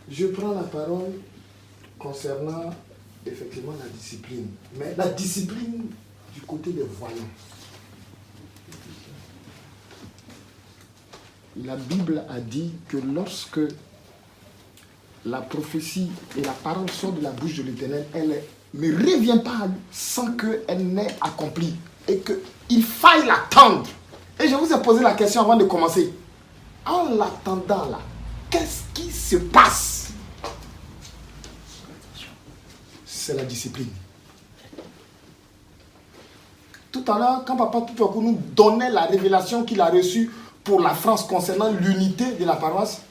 Je prends la parole concernant effectivement la discipline. Mais la discipline du côté des voyants. La Bible a dit que lorsque la prophétie et la parole sortent de la bouche de l'Éternel, elle ne revient pas sans qu'elle n'ait accompli et qu'il faille l'attendre. Et je vous ai posé la question avant de commencer. En l'attendant là, qu'est-ce qui se passe? C'est la discipline. Tout à l'heure, quand Papa Toutouakou nous donnait la révélation qu'il a reçue pour la France concernant l'unité de la paroisse,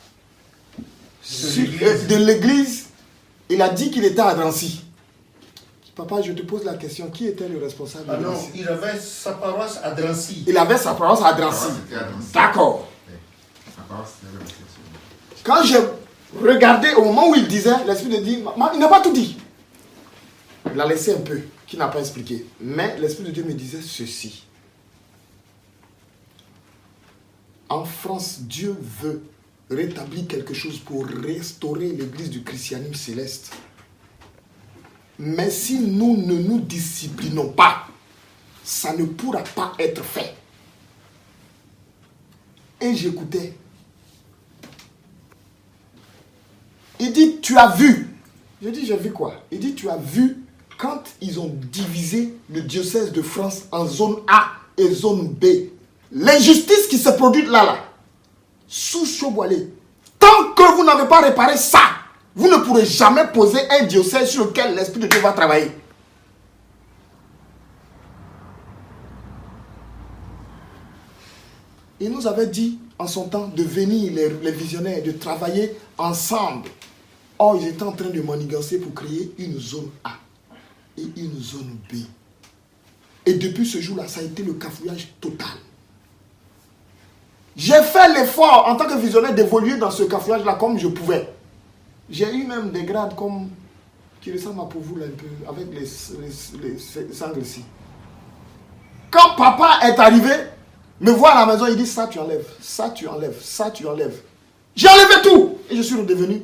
de l'église, il a dit qu'il était à Drancy. Papa, je te pose la question, qui était le responsable de non, il avait sa paroisse à Drancy. Il avait sa paroisse à Drancy. D'accord. Quand j'ai regardé au moment où il disait, l'Esprit de Dieu, il n'a pas tout dit. Il a laissé un peu, qui n'a pas expliqué. Mais l'Esprit de Dieu me disait ceci. En France, Dieu veut rétablir quelque chose pour restaurer l'église du christianisme céleste. Mais si nous ne nous disciplinons pas, ça ne pourra pas être fait. Et j'écoutais. Il dit, tu as vu. Je dis, j'ai vu quoi? Il dit, tu as vu quand ils ont divisé le diocèse de France en zone A et zone B. L'injustice qui se produit là, sous Choboilé. Tant que vous n'avez pas réparé ça, vous ne pourrez jamais poser un diocèse sur lequel l'Esprit de Dieu va travailler. Il nous avait dit en son temps de venir, les visionnaires, de travailler ensemble. Or, ils étaient en train de manigancer pour créer une zone A et une zone B. Et depuis ce jour-là, ça a été le cafouillage total. J'ai fait l'effort en tant que visionnaire d'évoluer dans ce cafouillage-là comme je pouvais. J'ai eu même des grades comme qui ressemblent à pour vous là un peu, avec les sangles ici. Quand papa est arrivé, me voit à la maison, il dit ça tu enlèves, ça tu enlèves, ça tu enlèves. J'ai enlevé tout et je suis redevenu.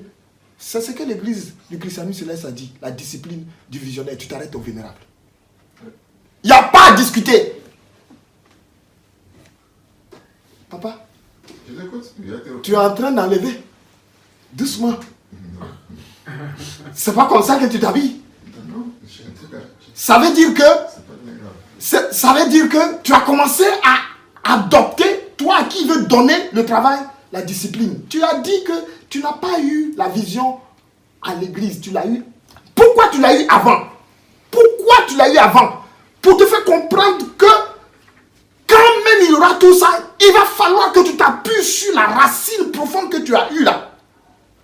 C'est ce que l'église du christianisme céleste a dit, la discipline du visionnaire. Tu t'arrêtes au vénérable. Il n'y a pas à discuter. Papa, tu es en train d'enlever doucement. C'est pas comme ça que tu t'habilles. Ça veut dire que tu as commencé à adopter, toi qui veux donner le travail, la discipline. Tu as dit que tu n'as pas eu la vision à l'église, tu l'as eu. Pourquoi tu l'as eu avant? Pourquoi tu l'as eu avant? Pour te faire comprendre que quand même il y aura tout ça, il va falloir que tu t'appuies sur la racine profonde que tu as eue là,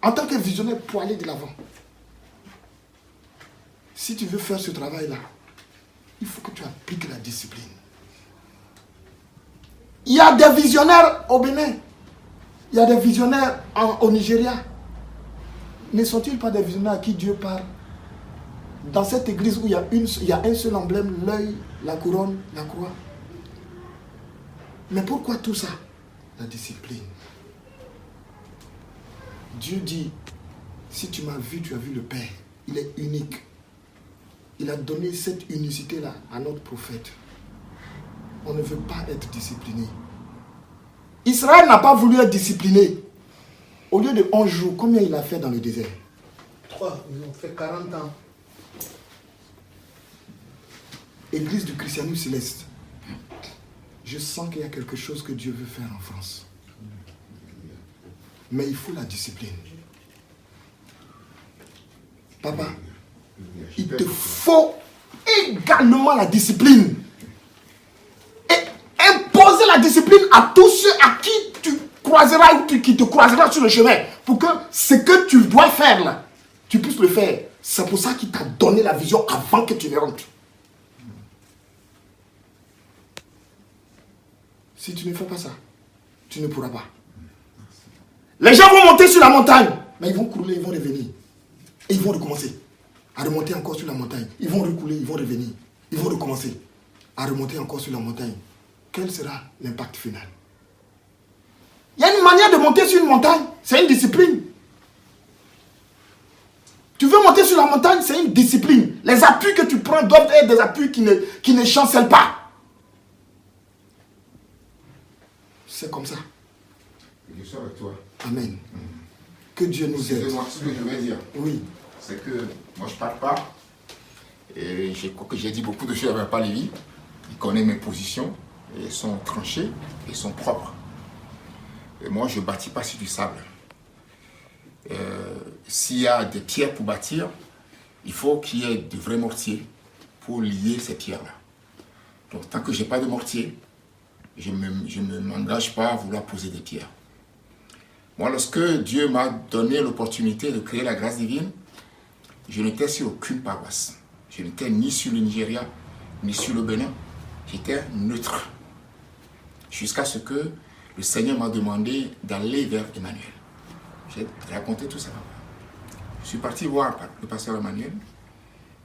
en tant que visionnaire pour aller de l'avant. Si tu veux faire ce travail-là, il faut que tu appliques la discipline. Il y a des visionnaires au Bénin, il y a des visionnaires au Nigeria. Ne sont-ils pas des visionnaires à qui Dieu parle? Dans cette église où il y a un seul emblème, l'œil, la couronne, la croix. Mais pourquoi tout ça? La discipline. Dieu dit, si tu m'as vu, tu as vu le Père. Il est unique. Il a donné cette unicité-là à notre prophète. On ne veut pas être discipliné. Israël n'a pas voulu être discipliné. Au lieu de 11 jours, combien il a fait dans le désert? 3, ils ont fait 40 ans. Église du christianisme céleste. Je sens qu'il y a quelque chose que Dieu veut faire en France. Mais il faut la discipline. Papa, il te faut également la discipline. Et imposer la discipline à tous ceux à qui tu croiseras ou qui te croiseront sur le chemin. Pour que ce que tu dois faire là, tu puisses le faire. C'est pour ça qu'il t'a donné la vision avant que tu ne rentres. Si tu ne fais pas ça, tu ne pourras pas. Les gens vont monter sur la montagne, mais ils vont crouler, ils vont revenir. Et ils vont recommencer à remonter encore sur la montagne. Ils vont recouler, ils vont revenir. Ils vont recommencer à remonter encore sur la montagne. Quel sera l'impact final? Il y a une manière de monter sur une montagne. C'est une discipline. monter sur la montagne, c'est une discipline. Les appuis que tu prends doivent être des appuis qui ne chancellent pas. C'est comme ça. Je suis avec toi. Amen. Que Dieu nous aide. Ce que je vais dire, oui, c'est que moi je ne parle pas. Et je crois que j'ai dit beaucoup de choses avec Papa Lévy. Il connaît mes positions. Elles sont tranchées et sont propres. Et moi, je ne bâtis pas sur du sable. S'il y a des pierres pour bâtir, il faut qu'il y ait de vrais mortiers pour lier ces pierres-là. Donc, tant que je n'ai pas de mortier, je ne m'engage pas à vouloir poser des pierres. Moi, lorsque Dieu m'a donné l'opportunité de créer la grâce divine, je n'étais sur aucune paroisse. Je n'étais ni sur le Nigeria, ni sur le Bénin. J'étais neutre. Jusqu'à ce que le Seigneur m'a demandé d'aller vers Emmanuel. J'ai raconté tout ça. Je suis parti voir le pasteur Emmanuel.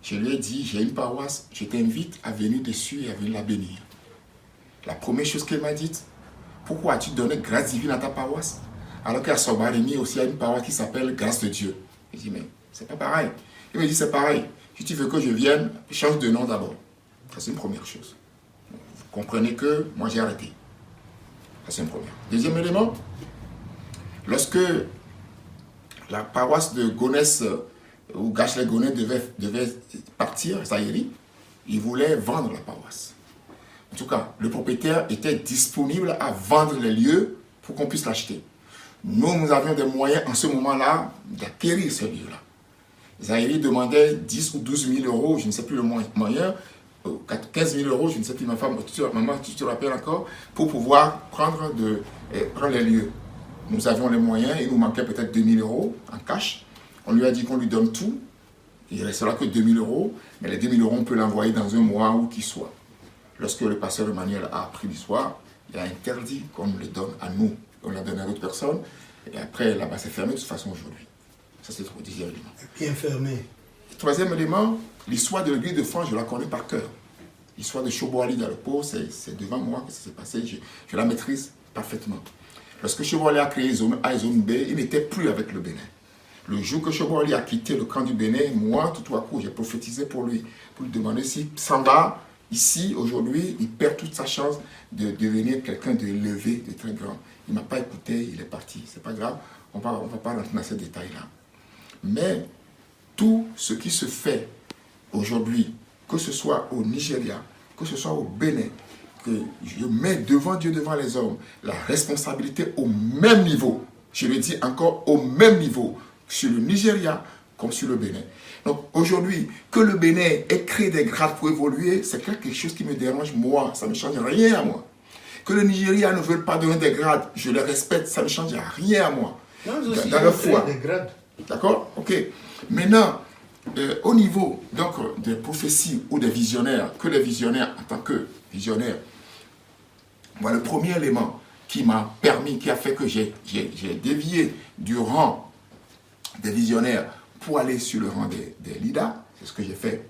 Je lui ai dit, j'ai une paroisse, je t'invite à venir dessus et à venir la bénir. La première chose qu'il m'a dit, pourquoi as-tu donné grâce divine à ta paroisse alors qu'à Sobarimi aussi il y a une paroisse qui s'appelle grâce de Dieu. Je dis, mais c'est pas pareil. Il me dit, c'est pareil. Si tu veux que je vienne, change de nom d'abord. Ça, c'est une première chose. Vous comprenez que moi, j'ai arrêté. Ça, c'est une première. Deuxième élément, lorsque la paroisse de Gonesse, où Gachelé-Gonesse devait partir, Zahiri, il voulait vendre la paroisse. En tout cas, le propriétaire était disponible à vendre les lieux pour qu'on puisse l'acheter. Nous avions des moyens en ce moment-là d'acquérir ces lieux-là. Zahiri demandait 10 ou 12 000 euros, je ne sais plus le moyen, 15 000 euros, je ne sais plus, maman, tu te rappelles encore, pour pouvoir prendre les lieux. Nous avions les moyens, il nous manquait peut-être 2 000 euros en cash. On lui a dit qu'on lui donne tout, il ne restera que 2 000 euros, mais les 2 000 euros, on peut l'envoyer dans un mois ou qu'il soit. Lorsque le pasteur Emmanuel a appris l'histoire, il a interdit qu'on nous les donne à nous. On l'a donné à d'autres personnes, et après, là-bas, c'est fermé de toute façon aujourd'hui. Ça, c'est le deuxième élément. Bien fermé. Troisième élément, l'histoire de l'église de France, je la connais par cœur. L'histoire de Chobo-Ali dans le pot, c'est devant moi que ça s'est passé, je la maîtrise parfaitement. Lorsque Chobo-Ali a créé zone B, il n'était plus avec le Bénin. Le jour que Chobo-Ali a quitté le camp du Bénin, moi, tout à coup, j'ai prophétisé pour lui demander s'il s'en va. Ici, aujourd'hui, il perd toute sa chance de devenir quelqu'un de élevé, de très grand. Il ne m'a pas écouté, il est parti. Ce n'est pas grave, on ne va pas rentrer dans ces détails-là. Mais tout ce qui se fait aujourd'hui, que ce soit au Nigeria, que ce soit au Bénin, que je mets devant Dieu, devant les hommes, la responsabilité au même niveau. Je le dis encore, au même niveau, sur le Nigeria comme sur le Bénin. Donc aujourd'hui, que le Bénin ait créé des grades pour évoluer, c'est quelque chose qui me dérange moi, ça ne change rien à moi. Que le Nigeria ne veuille pas donner des grades, je les respecte, ça ne change rien à moi. Dans leur foi. des grades. D'accord? Ok. Maintenant, au niveau donc, des prophéties ou des visionnaires, que les visionnaires en tant que visionnaires, moi, le premier élément qui m'a permis, qui a fait que j'ai dévié du rang des visionnaires pour aller sur le rang des leaders, c'est ce que j'ai fait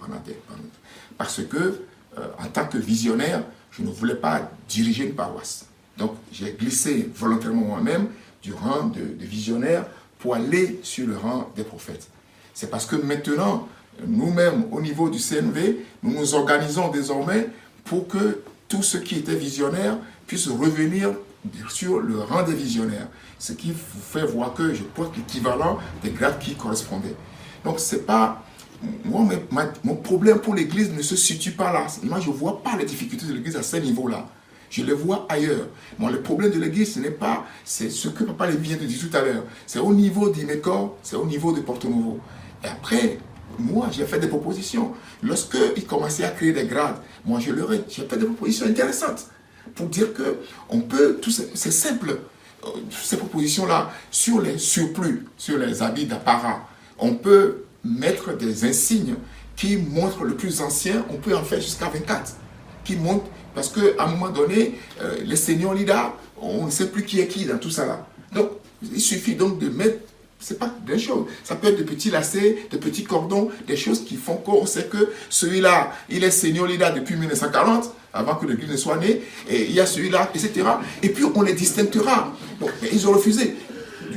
parce que, en tant que visionnaire, je ne voulais pas diriger une paroisse. Donc, j'ai glissé volontairement moi-même du rang de visionnaire pour aller sur le rang des prophètes. C'est parce que maintenant, nous-mêmes, au niveau du CNV, nous nous organisons désormais pour que tous ceux qui étaient visionnaires puissent revenir sur le rang des visionnaires. Ce qui vous fait voir que je porte l'équivalent des grades qui correspondaient. Donc, c'est pas... Moi, mon problème pour l'Église ne se situe pas là. Moi, je ne vois pas les difficultés de l'Église à ce niveau-là. Je les vois ailleurs. Moi, le problème de l'Église, ce n'est pas... C'est ce que Papa Lévy vient de dire tout à l'heure. C'est au niveau d'Imekor, c'est au niveau de Porto Novo. Et après, moi, j'ai fait des propositions. Lorsqu'ils commençaient à créer des grades, moi, j'ai fait des propositions intéressantes pour dire que on peut... C'est simple. Ces propositions-là, sur les surplus, sur les habits d'apparat, on peut mettre des insignes qui montrent le plus ancien, on peut en faire jusqu'à 24, qui montrent, parce qu'à un moment donné, les seigneurs leaders, on ne sait plus qui est qui dans tout ça là. Donc, il suffit donc de mettre, c'est pas des choses, ça peut être de petits lacets, de petits cordons, des choses qui font qu'on sait que celui-là, il est seigneur leader depuis 1940, avant que l'Église ne soit née, et il y a celui-là, etc. Et puis on les distinguera. Donc, mais ils ont refusé.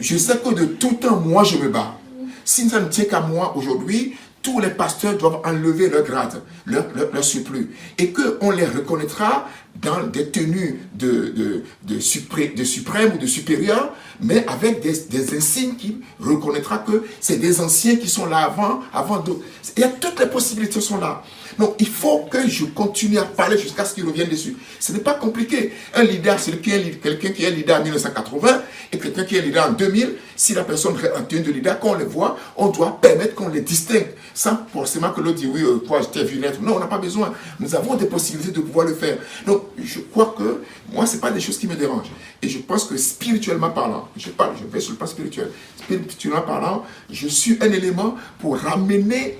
Je sais que de tout temps, moi je me bats. si ça ne tient qu'à moi aujourd'hui, tous les pasteurs doivent enlever leur grade, leur surplus. Et qu'on les reconnaîtra dans des tenues de suprême ou de supérieur, mais avec des insignes qui reconnaîtra que c'est des anciens qui sont là avant d'autres. Il y a toutes les possibilités sont là. Donc il faut que je continue à parler jusqu'à ce qu'ils reviennent dessus. Ce n'est pas compliqué. Un leader, c'est quelqu'un qui est leader en 1980 et quelqu'un qui est leader en 2000. Si la personne est en tenue de leader, quand on les voit, on doit permettre qu'on les distingue. Sans forcément que l'autre dise oui, toi je t'ai vu naître. Non, on n'a pas besoin. Nous avons des possibilités de pouvoir le faire. Donc je crois que moi, ce n'est pas des choses qui me dérangent. Et je pense que spirituellement parlant, je vais sur le plan spirituel, spirituellement parlant, je suis un élément pour ramener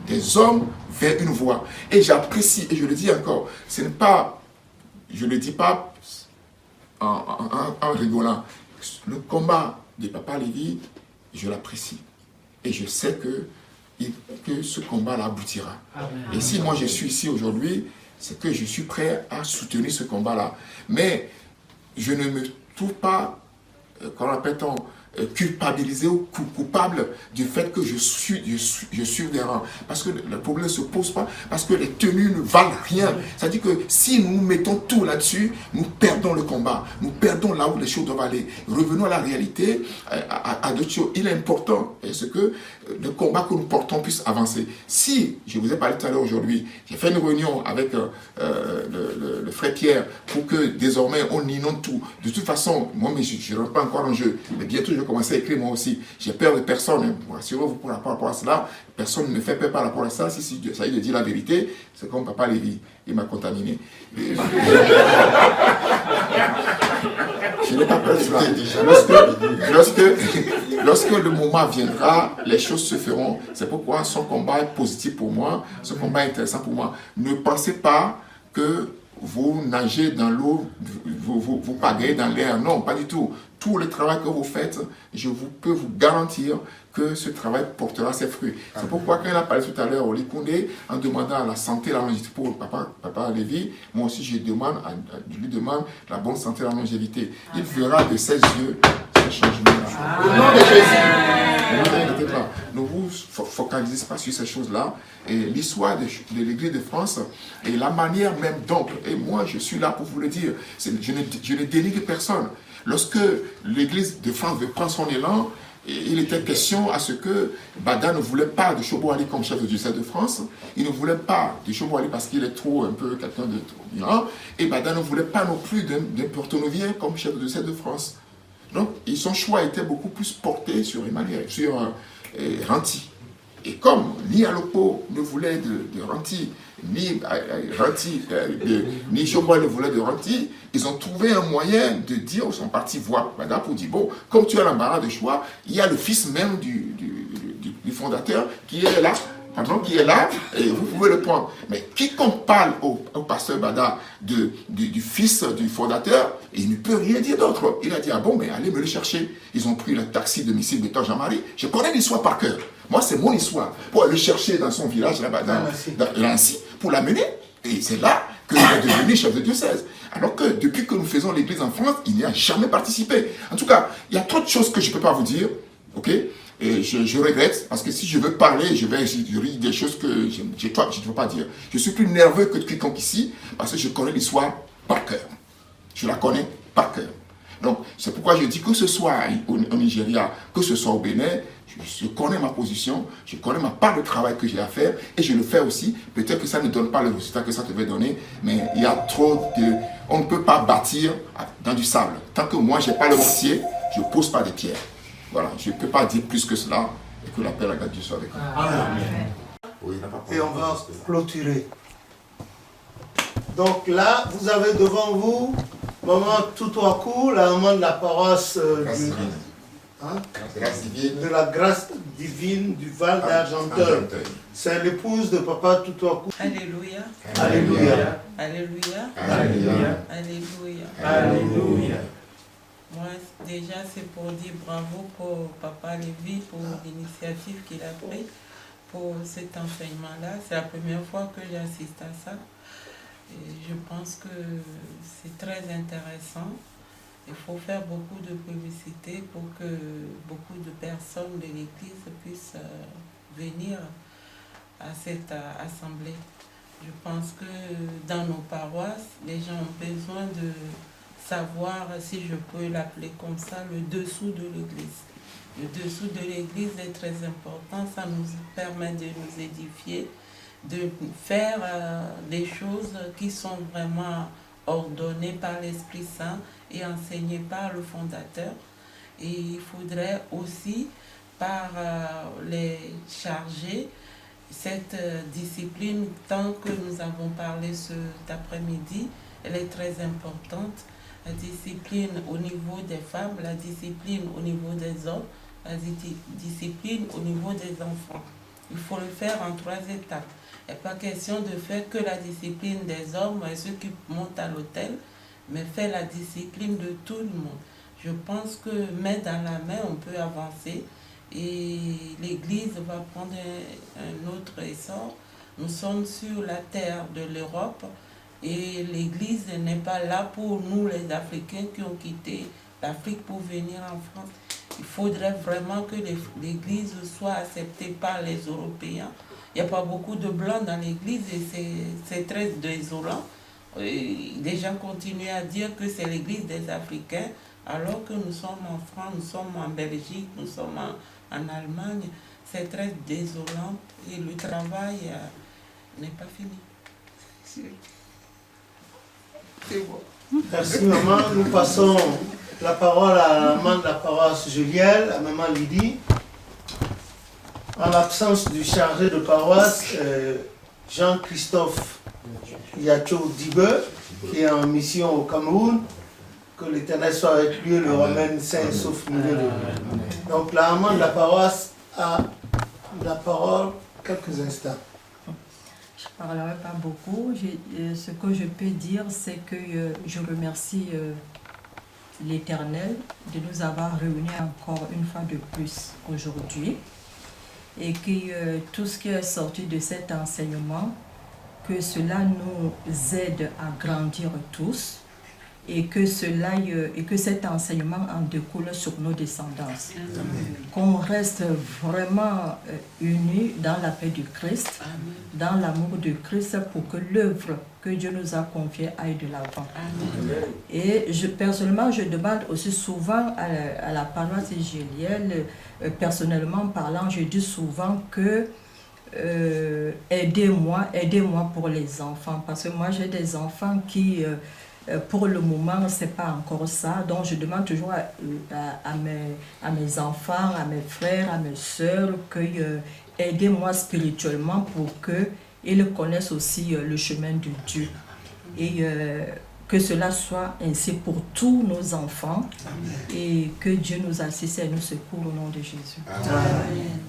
des hommes vers une voie. Et j'apprécie, et je le dis encore, ce n'est pas, je ne le dis pas en rigolant. Le combat de Papa Lévy, je l'apprécie. Et je sais que ce combat-là aboutira. Amen. Et si moi je suis ici aujourd'hui, c'est que je suis prêt à soutenir ce combat-là. Mais je ne me trouve pas, comment appelle-t-on, culpabilisé ou coupable du fait que je suis des rangs. Parce que le problème ne se pose pas, parce que les tenues ne valent rien. C'est-à-dire que si nous mettons tout là-dessus, nous perdons le combat. Nous perdons là où les choses doivent aller. Revenons à la réalité, à d'autres choses. Il est important que le combat que nous portons puisse avancer. Si, je vous ai parlé tout à l'heure aujourd'hui, j'ai fait une réunion avec le frère Pierre pour que désormais on inonde tout. De toute façon, moi je ne rentre pas encore en jeu, mais bientôt je vais commencer à écrire moi aussi. J'ai peur de personne, rassurez-vous par rapport à cela. Personne ne me fait peur par rapport à ça. Si ça y est de dire la vérité, c'est comme Papa Lévy, il m'a contaminé. Je n'ai pas peur de cela. Lorsque le moment viendra, les choses se feront. C'est pourquoi son combat est positif pour moi, ce combat est intéressant pour moi. Ne pensez pas que vous nagez dans l'eau, vous pagayez dans l'air. Non, pas du tout. Tout le travail que vous faites, peux vous garantir que ce travail portera ses fruits. C'est pourquoi quand il a parlé tout à l'heure au Likoundé, en demandant la santé et la longévité pour Papa Lévy, moi aussi je lui demande la bonne santé et la longévité. Il verra de ses yeux ce changement-là. Au nom de Jésus. Ne vous focalisez pas sur ces choses-là. Et l'histoire de l'Église de France et la manière même dont, et moi je suis là pour vous le dire, je ne dénigre personne. Lorsque l'Église de France veut prendre son élan, il était question à ce que Bada ne voulait pas de Chobo Ali comme chef de diocèse de France. Il ne voulait pas de Chobo Ali parce qu'il est trop un peu quelqu'un de trop bien. Et Bada ne voulait pas non plus d'un Porto-Novien comme chef de diocèse de France. Donc, son choix était beaucoup plus porté sur Emmanuel, sur Ranti. Et comme ni Alopo ne voulait de Ranti, ni Chobo ne voulait de Ranti, ils ont trouvé un moyen de dire, ils sont partis voir Bada pour dire, bon, comme tu as l'embarras de choix, il y a le fils même du fondateur qui est là, et vous pouvez le prendre. Mais quiconque parle au pasteur Bada du fils du fondateur, il ne peut rien dire d'autre. Il a dit, ah bon, mais allez me le chercher. Ils ont pris le taxi de Missile de Jean-Marie. Je connais l'histoire par cœur. Moi, c'est mon histoire. Pour aller le chercher dans son village, là-bas, dans Lancy, pour l'amener. Et c'est là qu'il est devenu chef de diocèse. Alors que depuis que nous faisons l'église en France, il n'y a jamais participé. En tout cas, il y a trop de choses que je ne peux pas vous dire. Ok? Et je regrette, parce que si je veux parler, je vais dire des choses que je ne peux pas dire. Je suis plus nerveux que quiconque ici, parce que je connais l'histoire par cœur. Je la connais par cœur. Donc, c'est pourquoi je dis que ce soit au Nigeria, que ce soit au Bénin, je connais ma position, je connais ma part de travail que j'ai à faire, et je le fais aussi. Peut-être que ça ne donne pas le résultat que ça devait donner, mais il y a trop de... On ne peut pas bâtir dans du sable. Tant que moi, je n'ai pas le mortier, je ne pose pas de pierres. Voilà, je ne peux pas dire plus que cela, et que la paix et la grâce de Dieu soient avec nous. Amen. Et on va clôturer. Donc là, vous avez devant vous Maman Toutouakou, la maman de la paroisse de la grâce divine du Val d'Argenteuil. C'est l'épouse de Papa Toutouakou. Alléluia. Alléluia. Alléluia. Alléluia. Alléluia. Alléluia. Moi, déjà, c'est pour dire bravo pour Papa Lévy, pour l'initiative qu'il a prise pour cet enseignement-là. C'est la première fois que j'assiste à ça. Et je pense que c'est très intéressant. Il faut faire beaucoup de publicité pour que beaucoup de personnes de l'Église puissent venir à cette assemblée. Je pense que dans nos paroisses, les gens ont besoin de savoir, si je peux l'appeler comme ça, le dessous de l'Église. Le dessous de l'Église est très important, ça nous permet de nous édifier, de faire des choses qui sont vraiment ordonnées par l'Esprit Saint et enseignées par le fondateur. Et il faudrait aussi, par les chargés, cette discipline, tant que nous avons parlé cet après-midi, elle est très importante. La discipline au niveau des femmes, la discipline au niveau des hommes, la discipline au niveau des enfants. Il faut le faire en 3 étapes. Il n'est pas question de faire que la discipline des hommes et ceux qui montent à l'autel, mais faire la discipline de tout le monde. Je pense que main dans la main, on peut avancer et l'Église va prendre un autre essor. Nous sommes sur la terre de l'Europe et l'Église n'est pas là pour nous les Africains qui ont quitté l'Afrique pour venir en France. Il faudrait vraiment que l'Église soit acceptée par les Européens. Il n'y a pas beaucoup de blancs dans l'Église et c'est très désolant. Les gens continuent à dire que c'est l'Église des Africains, alors que nous sommes en France, nous sommes en Belgique, nous sommes en Allemagne. C'est très désolant et le travail n'est pas fini. C'est bon. Merci maman. Nous passons la parole à la maman de la paroisse Julielle, à maman Lydie. En l'absence du chargé de paroisse, Jean-Christophe Yacho Dibe, qui est en mission au Cameroun, que l'Éternel soit avec lui et le ramène sain et sauf milieu de lui. Donc la maman de la paroisse a la parole quelques instants. Je ne parlerai pas beaucoup. Ce que je peux dire, c'est que je remercie l'Éternel de nous avoir réunis encore une fois de plus aujourd'hui et que tout ce qui est sorti de cet enseignement, que cela nous aide à grandir tous et que cet enseignement en découle sur nos descendances. Qu'on reste vraiment unis dans la paix du Christ, dans l'amour du Christ, pour que l'œuvre que Dieu nous a confiée aille de l'avant. Et personnellement, je demande aussi souvent à la paroisse égélienne, personnellement parlant, je dis souvent que aidez-moi pour les enfants, parce que moi j'ai des enfants qui pour le moment c'est pas encore ça, donc je demande toujours à mes enfants, à mes frères, à mes soeurs que aidez-moi spirituellement pour que ils connaissent aussi le chemin de Dieu et que cela soit ainsi pour tous nos enfants. Amen. Et que Dieu nous assiste et nous secoue au nom de Jésus. Amen.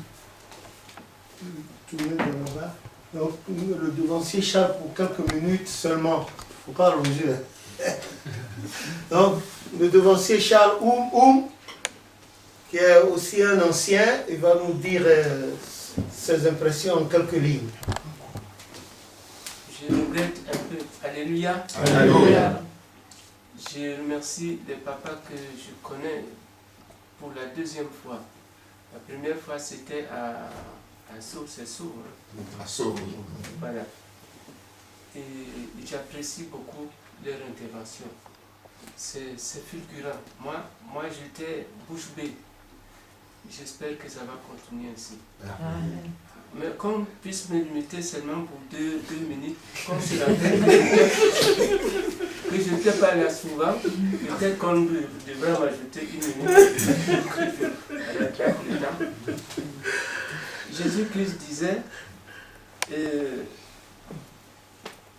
Donc, le devancier Charles pour quelques minutes seulement. Il ne faut pas allonger. Donc, le devancier Charles qui est aussi un ancien, il va nous dire ses impressions en quelques lignes. Je regrette un peu. Alléluia. Alléluia. Je remercie les papas que je connais pour la deuxième fois. La première fois, c'était à Sceaux, c'est Sceaux. À Sceaux, oui. Voilà. Et j'apprécie beaucoup leur intervention. C'est fulgurant. Moi j'étais bouche bée. J'espère que ça va continuer ainsi. Amen. Mais qu'on puisse me limiter seulement pour 2 minutes, comme c'est la première que je n'étais pas là souvent, peut-être qu'on devrait m'ajouter 1 minute pour que je rattrape le temps. Jésus-Christ disait,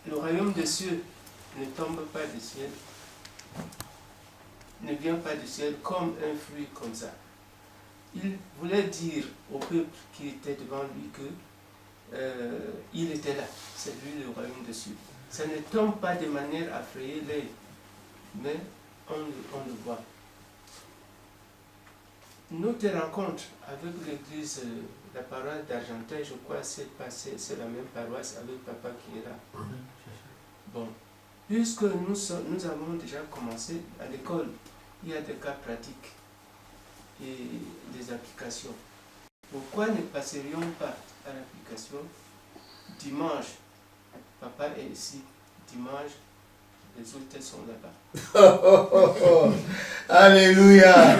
le royaume des cieux ne tombe pas du ciel, ne vient pas du ciel comme un fruit comme ça. Il voulait dire au peuple qui était devant lui que il était là, c'est lui le royaume des cieux. Ça ne tombe pas de manière à frayer l'œil, mais on le voit. Notre rencontre avec l'église, la paroisse d'Argenteuil, je crois c'est la même paroisse avec papa qui est là. Bon, puisque nous avons déjà commencé à l'école, il y a des cas pratiques et des applications. Pourquoi ne passerions pas à l'application? Dimanche, papa est ici. Dimanche, les autres sont là-bas. Alléluia.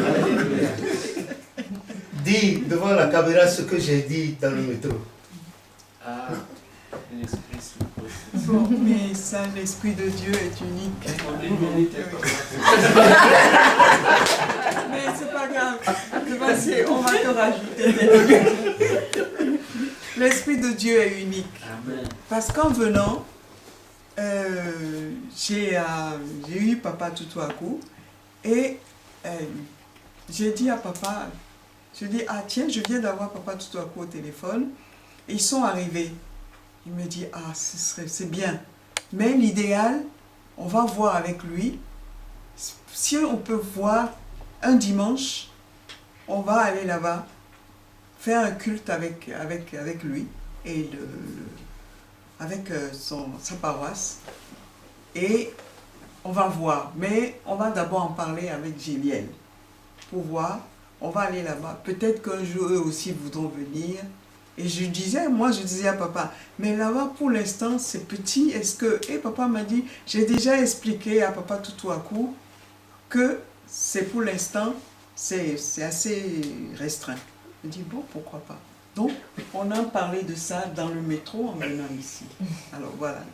Dis devant la caméra ce que j'ai dit dans le métro. Ah, l'esprit se pose. Bon, mais ça, l'Esprit de Dieu est unique. Pour une minute, Mais c'est pas grave. Vas-y, on va te rajouter des trucs. L'Esprit de Dieu est unique. Amen. Parce qu'en venant, j'ai eu Papa Tutuaku et j'ai dit à papa, je dis, ah tiens, je viens d'avoir Papa Tutuaku au téléphone. Ils sont arrivés. Il me dit, ah, c'est bien. Mais l'idéal, on va voir avec lui. Si on peut voir un dimanche, on va aller là-bas, faire un culte avec lui et avec sa paroisse. Et on va voir. Mais on va d'abord en parler avec Gilliel pour voir. On va aller là-bas. Peut-être qu'un jour, eux aussi voudront venir. Et je disais à papa, mais là-bas, pour l'instant, c'est petit. Est-ce que... Et papa m'a dit, j'ai déjà expliqué à Papa Tutuaku que c'est pour l'instant, c'est assez restreint. Je dis, bon, pourquoi pas. Donc, on a parlé de ça dans le métro en venant ici. Alors, voilà.